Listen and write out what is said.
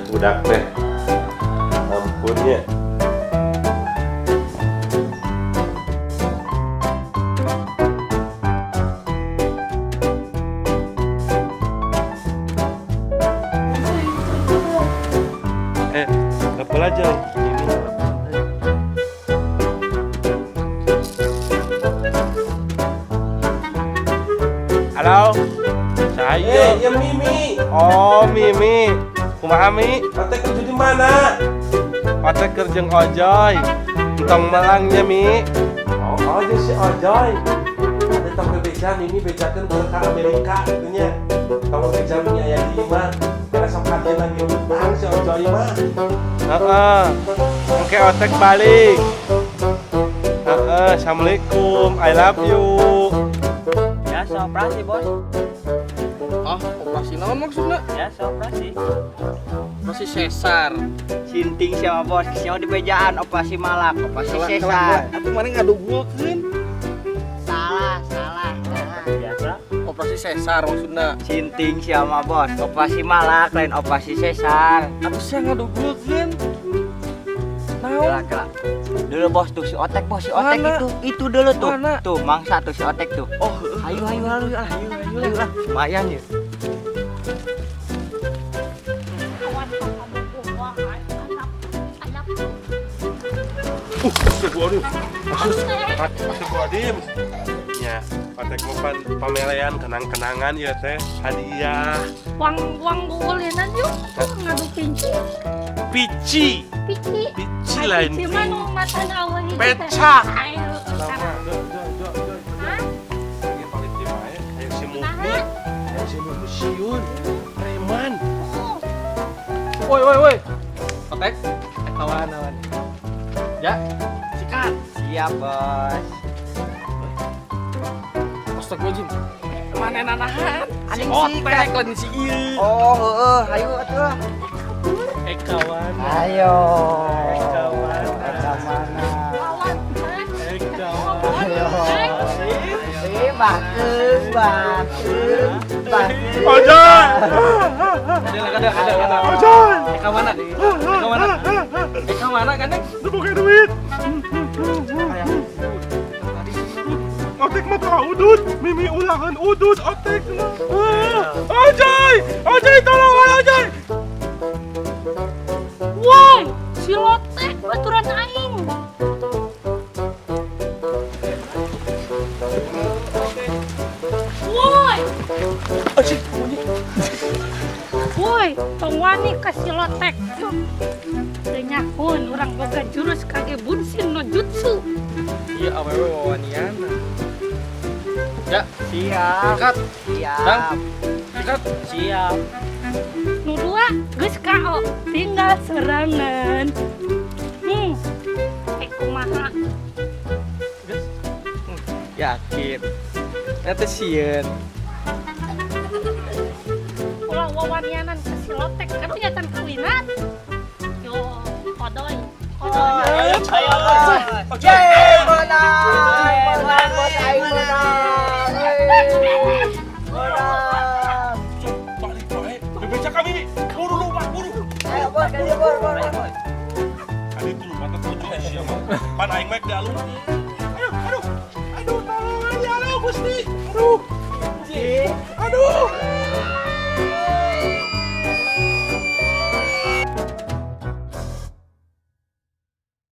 Budak teh. Ampunnya. Apa aja? Halo, saya. Ya Mimi. Oh Mimi, kumaha Mi? Otek kerja di mana? Otek kerja Ojoy. Entong melangnya Mi. Oh ya si Ojoy. Ada tong bebeja Mimi bejakeun ke Amerika gitunya. Tong bebeja Mimi aya di imah. Karena sok kajian lagi utang si Ojoy mah. Heeh. Oke Otek balik. Heeh, assalamualaikum. I love you. Ya, operasi bos. Ah, operasi naon maksudnya? Ya, operasi. Operasi sesar. Sinting sama bos, kesini di pejaan operasi malak, operasi sesar. Atuh mana ngadugulkeun? Salah. Biasa. Operasi sesar maksudnya. Sinting sama bos, operasi malak lain operasi sesar. Atuh saya ngadugulkeun. Naon? Kelak. Dulu bos tuh si Otek bos, si Otek Mana? itu dulu tuh. Mana? Tuh mangsa tuh si Otek tuh. Oh, Ayo lah. Lumayan ya. Astagfirullahaladzim. Ya, Otek mau pamelean kenang-kenangan ya teh. Hadiah. Uang gulinan yuk ngadu pinci Pici lain. pici mah nu matan awal itu Pecah. ayo sekarang Yang paling tibae kayak si Mukmi. Kayak si Mukmi siun. Preman. woi. Otek, kawan. Ya, sikat. Siap bos. Astagfirullahaladzim. Mana nanahan? Si Anjing Otek lain si ieu. Oh, ayo atuh. Kawan. Ayo. Kawan. Mana? lawan Kawan. Ayo. Bakeun. Ojoy. Ada. Ojoy. Eka mana gandeng? Udah pakai duit. Otek mah tahu udut. Mimi ulangan udut Otek. Ojoy tolong Ojoy. woi si lotek baturan aing woi tong wani ka si lotek teu nyahun urang boga jurus kage bunsin no jutsu Iya, awewe wawaniana. Ya, Siap. sikat. Siap. Sikat. Siap. nu dua geus KO tinggal serangan kumaha Yakin. Eta sieun. ulah wawanianan ke si lotek kan nyatan kawinan yo kodoy Ayo. Menang bos aing menang. Balik baik. Bebeca kami. Buru. Ayo bos, kali bos. Kali dulu mata tujuh Asia mah. Pan aing mek dalu. Aduh, tolong aja lo Gusti. Aduh.